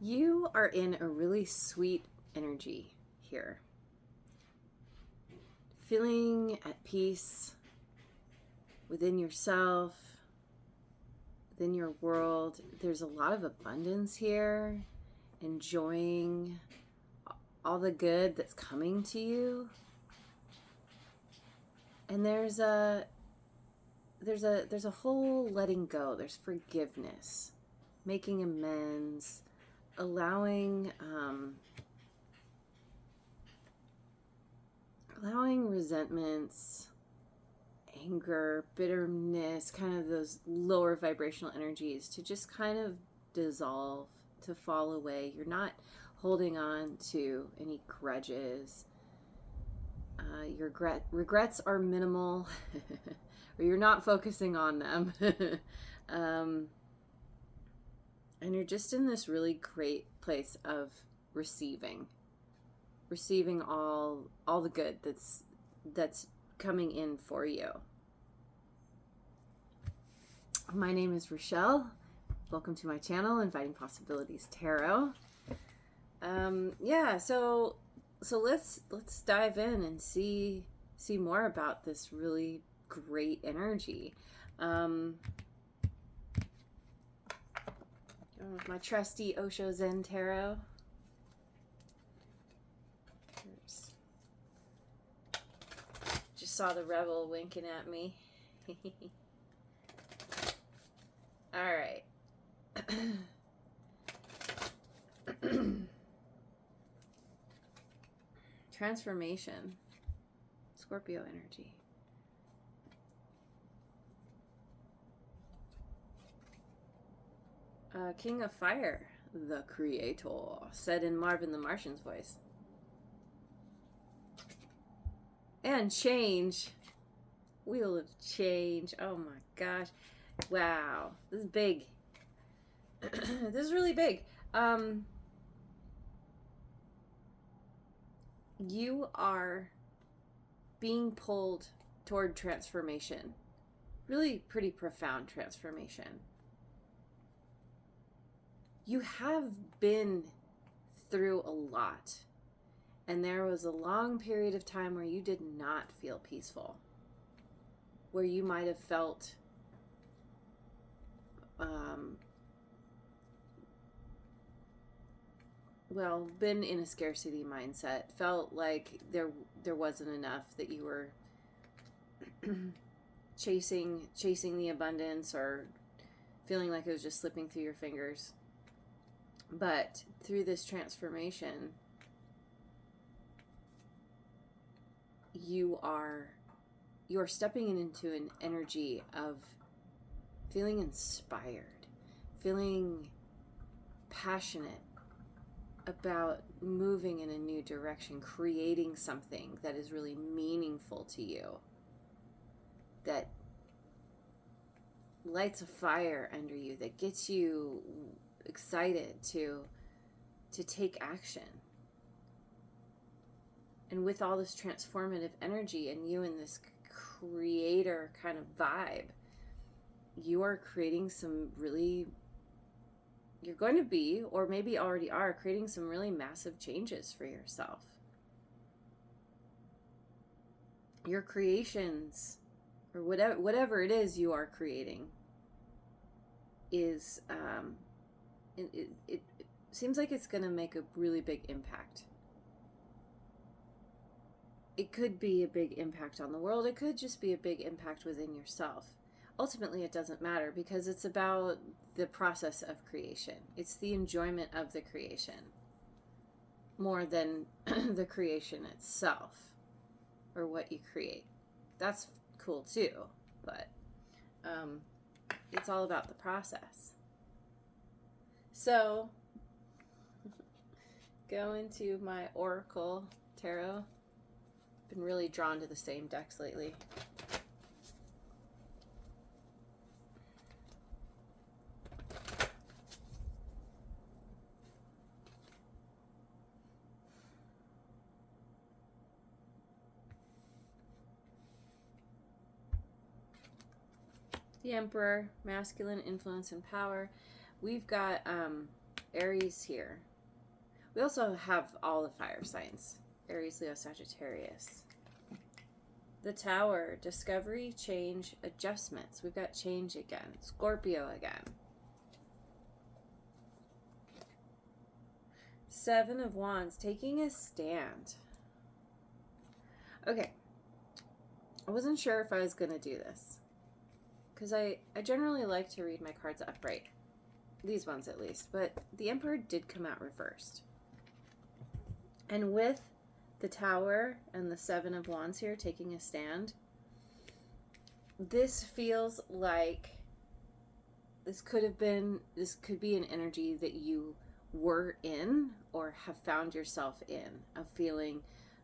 You are in a really sweet energy here. Feeling at peace within yourself, within your world. There's a lot of abundance here, enjoying all the good that's coming to you. And there's a whole letting go. There's forgiveness, making amends, allowing resentments, anger, bitterness, kind of those lower vibrational energies to just kind of dissolve, to fall away. You're not holding on to any grudges. Your regrets are minimal, or you're not focusing on them. And you're just in this really great place of receiving all the good that's coming in for you. My name is Rachelle. Welcome to my channel, Inviting Possibilities Tarot. So let's dive in and see more about this really great energy. With my trusty Osho Zen Tarot. Oops. Just saw the rebel winking at me. All right. Transformation. Scorpio energy. King of Fire, the Creator, said in Marvin the Martian's voice. And change. Wheel of change. Oh my gosh. Wow. This is big. This is really big. You are being pulled toward transformation. Really pretty profound transformation. You have been through a lot, and there was a long period of time where you did not feel peaceful, where you might have felt been in a scarcity mindset, felt like there wasn't enough, that you were chasing the abundance, or feeling like it was just slipping through your fingers. But through this transformation, you are stepping into an energy of feeling inspired, feeling passionate about moving in a new direction, creating something that is really meaningful to you, that lights a fire under you, that gets you excited to take action. And with all this transformative energy and you in this creator kind of vibe, you are creating some really, you're going to be, or maybe already are, creating some really massive changes for yourself. Your creations, or whatever it is you are creating, is it seems like it's going to make a really big impact. It could be a big impact on the world. It could just be a big impact within yourself. Ultimately, it doesn't matter, because it's about the process of creation. It's the enjoyment of the creation more than the creation itself, or what you create. That's cool too, but it's all about the process. So, go into my Oracle Tarot. Been really drawn to the same decks lately. The Emperor, masculine influence and power. We've got Aries here. We also have all the fire signs. Aries, Leo, Sagittarius. The Tower, discovery, change, adjustments. We've got change again. Scorpio again. Seven of Wands, taking a stand. Okay. I wasn't sure if I was going to do this, because I generally like to read my cards upright. These ones at least. But the Emperor did come out reversed. And with the Tower and the Seven of Wands here taking a stand, this feels like this could be an energy that you were in or have found yourself in, of feeling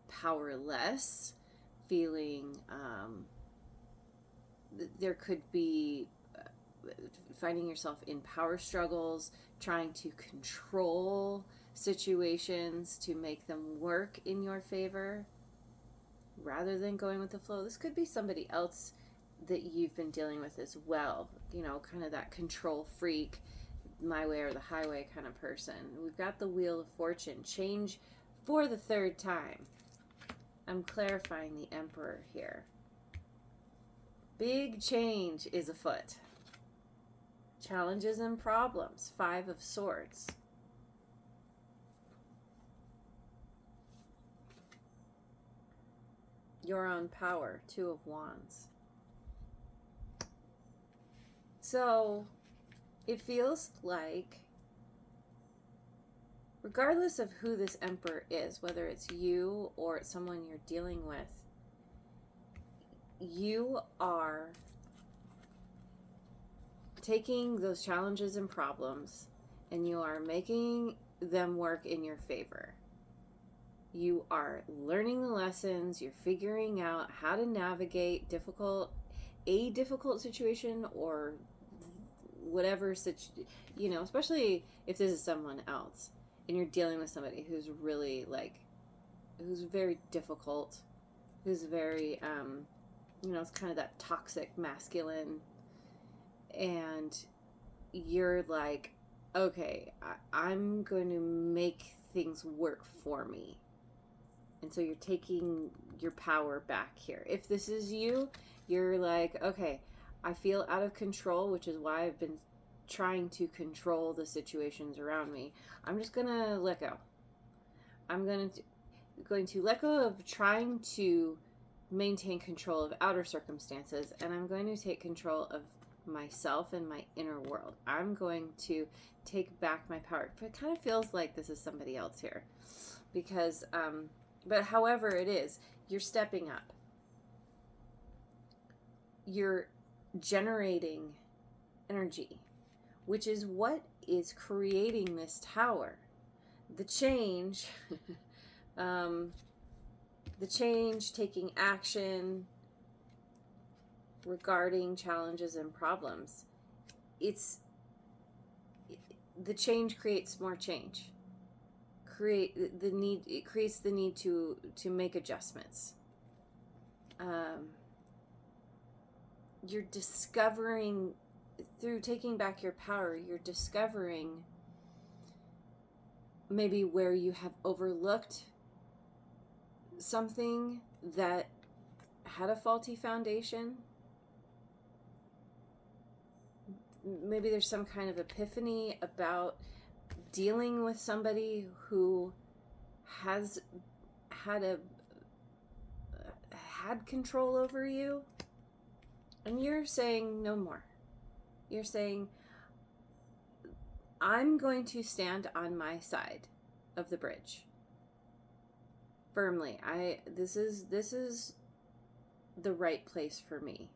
powerless, feeling there could be finding yourself in power struggles, trying to control situations to make them work in your favor rather than going with the flow. This could be somebody else that you've been dealing with as well, kind of that control freak, my way or the highway kind of person. We've got the Wheel of Fortune, change for the third time. I'm clarifying the Emperor here. Big change is afoot. Challenges and problems. Five of Swords. Your own power. Two of Wands. So it feels like, regardless of who this Emperor is, whether it's you or it's someone you're dealing with, you are taking those challenges and problems and you are making them work in your favor. You are learning the lessons, you're figuring out how to navigate a difficult situation or whatever, especially if this is someone else and you're dealing with somebody who's really who's very difficult, who's very, it's kind of that toxic masculine, and you're like, okay, I'm going to make things work for me. And so you're taking your power back here. If this is you, you're like, okay, I feel out of control, which is why I've been trying to control the situations around me. I'm just going to let go. I'm going to let go of trying to maintain control of outer circumstances, and I'm going to take control of myself and my inner world. I'm going to take back my power. But it kind of feels like this is somebody else here, because but however it is, you're stepping up, you're generating energy, which is what is creating this Tower. The change taking action regarding challenges and problems. The change creates more change. It creates the need to make adjustments. You're discovering, through taking back your power, you're discovering maybe where you have overlooked something that had a faulty foundation. Maybe there's some kind of epiphany about dealing with somebody who has had control over you, and you're saying no more. You're saying, I'm going to stand on my side of the bridge firmly. This is the right place for me.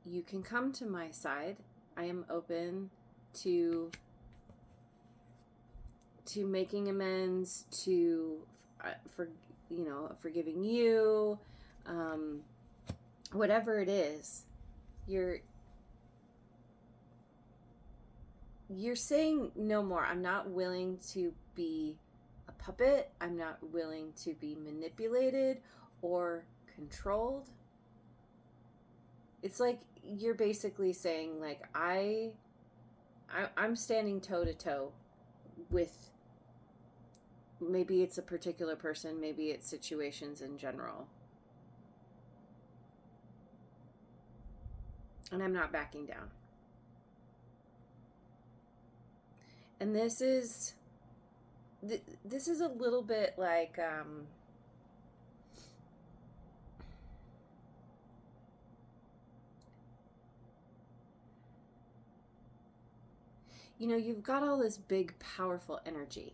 You can come to my side. I am open to making amends, to forgiving you, whatever it is. You're saying no more. I'm not willing to be a puppet. I'm not willing to be manipulated or controlled. It's like you're basically saying, like, I'm standing toe to toe with, maybe it's a particular person, maybe it's situations in general. And I'm not backing down. And this is a little bit like, you've got all this big, powerful energy.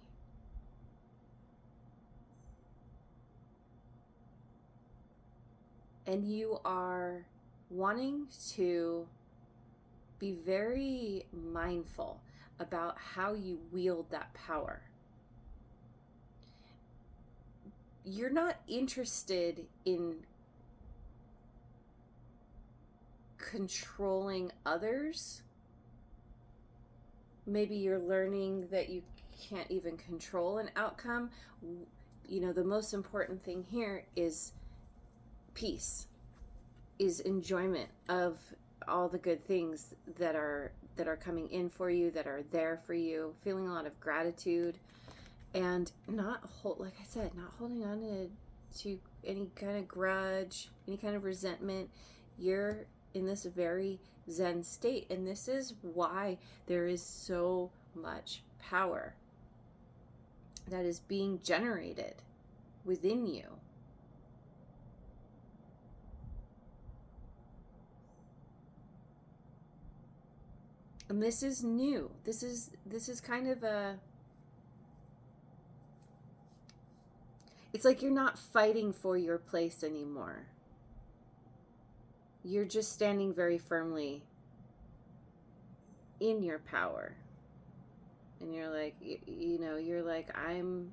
And you are wanting to be very mindful about how you wield that power. You're not interested in controlling others. Maybe you're learning that you can't even control an outcome. The most important thing here is peace, is enjoyment of all the good things that are coming in for you, that are there for you, feeling a lot of gratitude, and not holding on to any kind of grudge, any kind of resentment. You're in this very Zen state, and this is why there is so much power that is being generated within you. And this is new. This is kind of it's like you're not fighting for your place anymore. You're just standing very firmly in your power. And you're like, you're like, I'm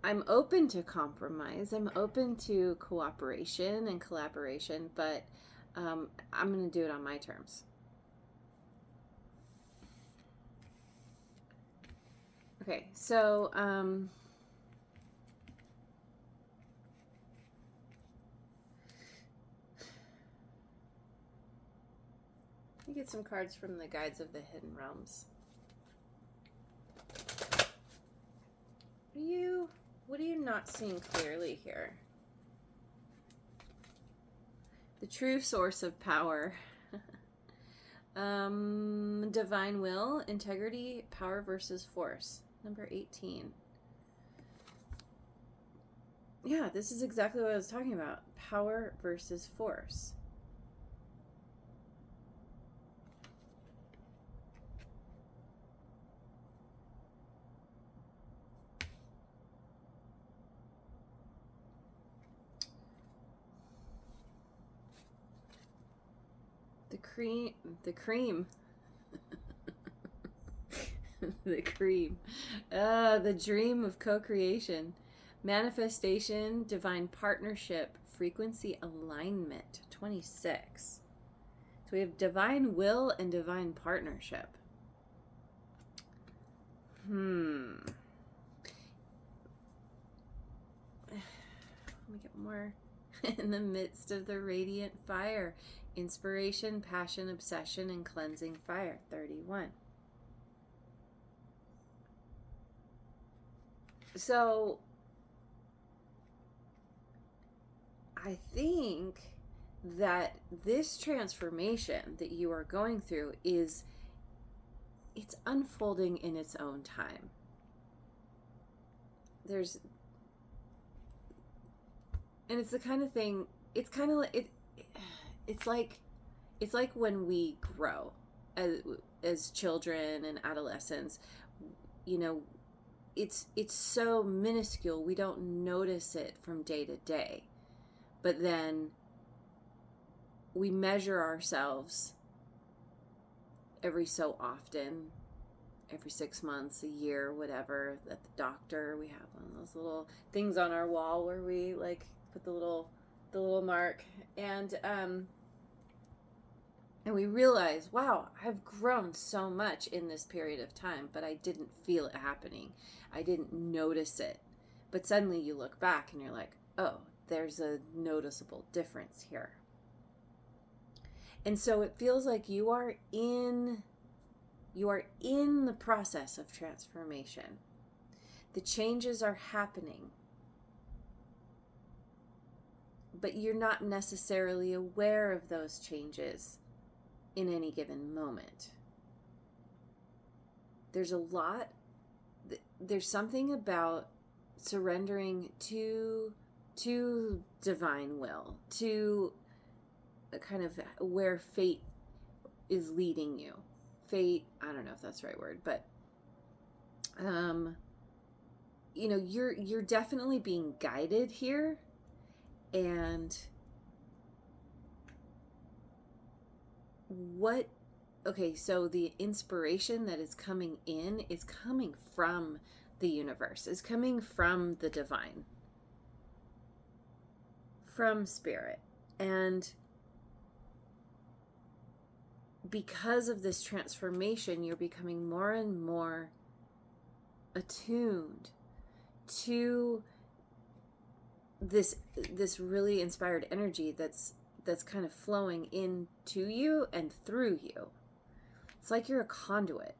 open to compromise. I'm open to cooperation and collaboration, but I'm going to do it on my terms. Okay, so let me get some cards from the Guides of the Hidden Realms. What are you not seeing clearly here? The true source of power. Divine will, integrity, power versus force. Number 18. Yeah, this is exactly what I was talking about. Power versus force. The cream. The cream. The dream of co-creation, manifestation, divine partnership, frequency alignment. 26. So we have divine will and divine partnership. Let me get more. In the midst of the radiant fire, inspiration, passion, obsession, and cleansing fire. 31. So I think that this transformation that you are going through it's unfolding in its own time. And it's the kind of thing, it's kind of like, it's like when we grow as children and adolescents, it's so minuscule, we don't notice it from day to day. But then we measure ourselves every so often, every 6 months, a year, whatever, at the doctor. We have one of those little things on our wall where we put the little mark, and we realize, wow, I've grown so much in this period of time, but I didn't feel it happening. I didn't notice it. But suddenly you look back and you're like, oh, there's a noticeable difference here. And so it feels like you are in You are in the process of transformation. The changes are happening, but you're not necessarily aware of those changes in any given moment. There's something about surrendering to divine will, to a kind of where fate is leading you. Fate, I don't know if that's the right word, but you're definitely being guided here. And so the inspiration that is coming in is coming from the universe, is coming from the divine, from spirit. And because of this transformation, you're becoming more and more attuned to this really inspired energy that's kind of flowing into you and through you. It's like you're a conduit,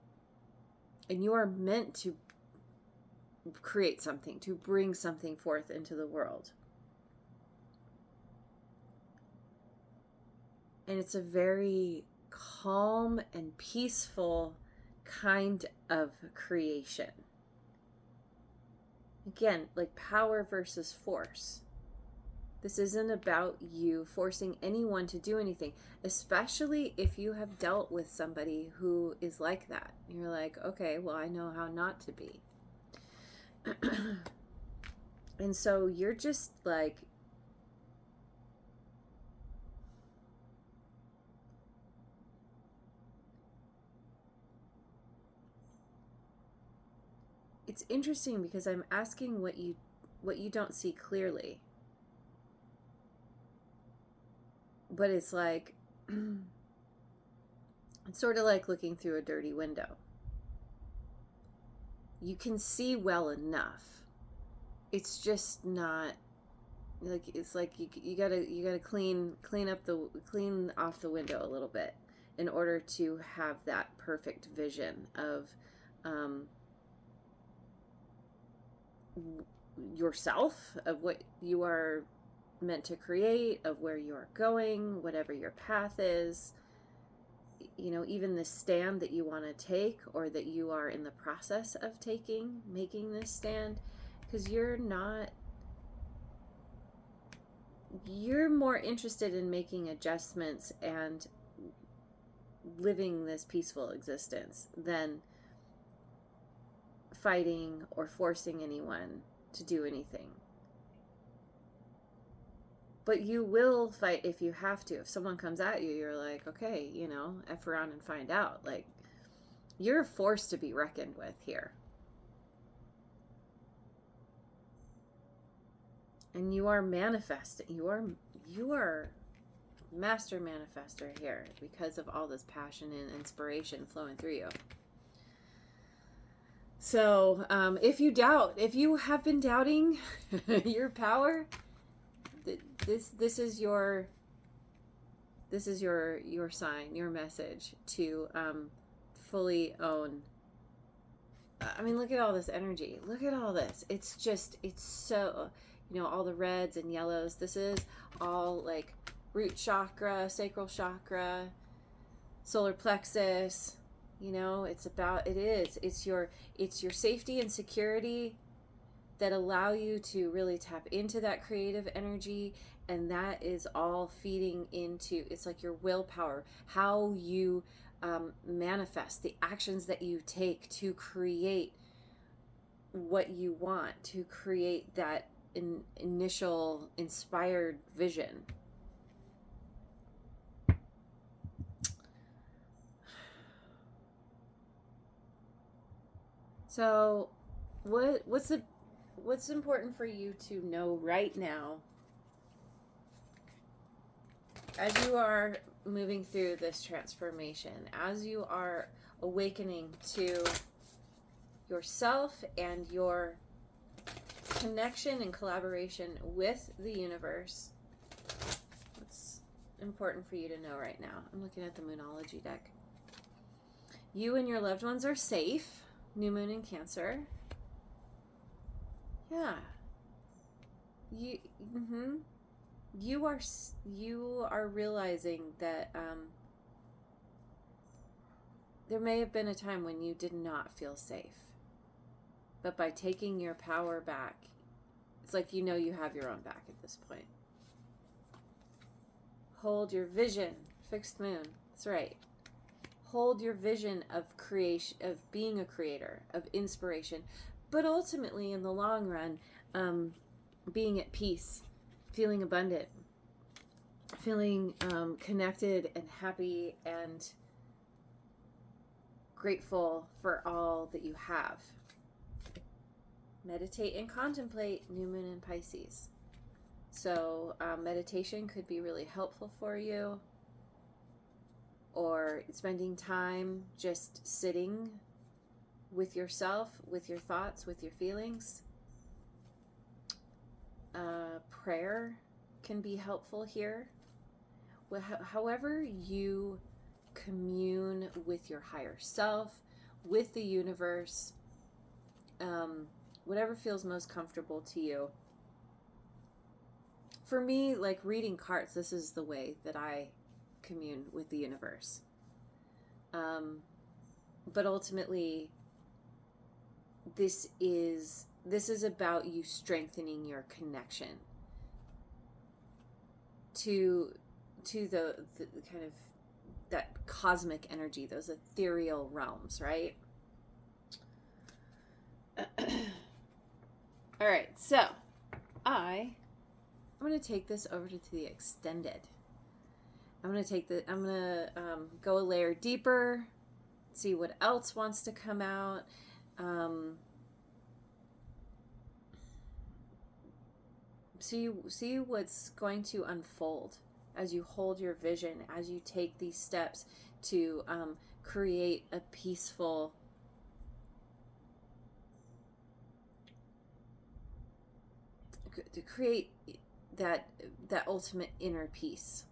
and you are meant to create something, to bring something forth into the world. And it's a very calm and peaceful kind of creation. Again, like power versus force. This isn't about you forcing anyone to do anything, especially if you have dealt with somebody who is like that. You're like, okay, well, I know how not to be. And so you're just like, it's interesting because I'm asking what you don't see clearly. But it's like, it's sort of like looking through a dirty window. You can see well enough. It's just not like, it's like you gotta clean off the window a little bit in order to have that perfect vision of yourself, of what you are meant to create, of where you are going, whatever your path is, even the stand that you want to take, or that you are in the process of making this stand, because you're more interested in making adjustments and living this peaceful existence than fighting or forcing anyone to do anything. But you will fight if you have to. If someone comes at you, you're like, okay, F around and find out. Like, you're a force to be reckoned with here. And you are manifesting. You are master manifester here because of all this passion and inspiration flowing through you. So, if you have been doubting your power, this is your sign, your message to fully own. I mean, look at all this energy. Look at all this. It's so, all the reds and yellows. This is all like root chakra, sacral chakra, solar plexus. It's your safety and security that allow you to really tap into that creative energy, and that is all feeding into, it's like your willpower, how you manifest, the actions that you take to create what you want, to create that initial inspired vision. So what's important for you to know right now as you are moving through this transformation, as you are awakening to yourself and your connection and collaboration with the universe? What's important for you to know right now? I'm looking at the Moonology deck. You and your loved ones are safe. New moon in Cancer. Yeah. You you are realizing that there may have been a time when you did not feel safe. But by taking your power back, it's like you have your own back at this point. Hold your vision. Fixed moon. That's right. Hold your vision of creation, of being a creator, of inspiration, but ultimately in the long run, being at peace, feeling abundant, feeling connected and happy and grateful for all that you have. Meditate and contemplate. New moon in Pisces. So meditation could be really helpful for you, or spending time just sitting with yourself, with your thoughts, with your feelings. Prayer can be helpful here. However you commune with your higher self, with the universe, whatever feels most comfortable to you. For me, like reading cards, this is the way that I commune with the universe. But ultimately, this is about you strengthening your connection to the kind of that cosmic energy, those ethereal realms, right? All right, so I'm going to take this over to the extended. I'm going to go a layer deeper, see what else wants to come out. See what's going to unfold as you hold your vision, as you take these steps to create a peaceful, to create that ultimate inner peace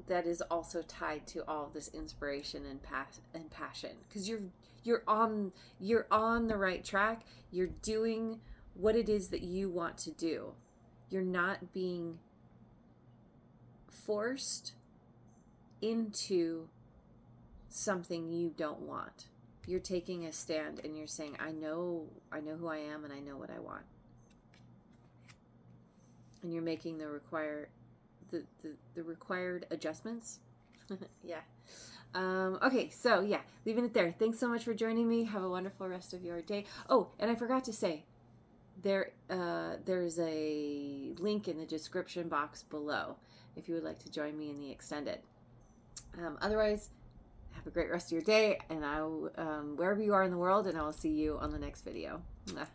that is also tied to all this inspiration and passion, because you're on the right track. You're doing what it is that you want to do. You're not being forced into something you don't want. You're taking a stand and you're saying, I know who I am and I know what I want. And you're making the required adjustments. Yeah. Okay, so yeah, leaving it there. Thanks so much for joining me. Have a wonderful rest of your day. Oh, and I forgot to say, there's a link in the description box below if you would like to join me in the extended. Otherwise, have a great rest of your day, and wherever you are in the world, and I will see you on the next video. Mwah.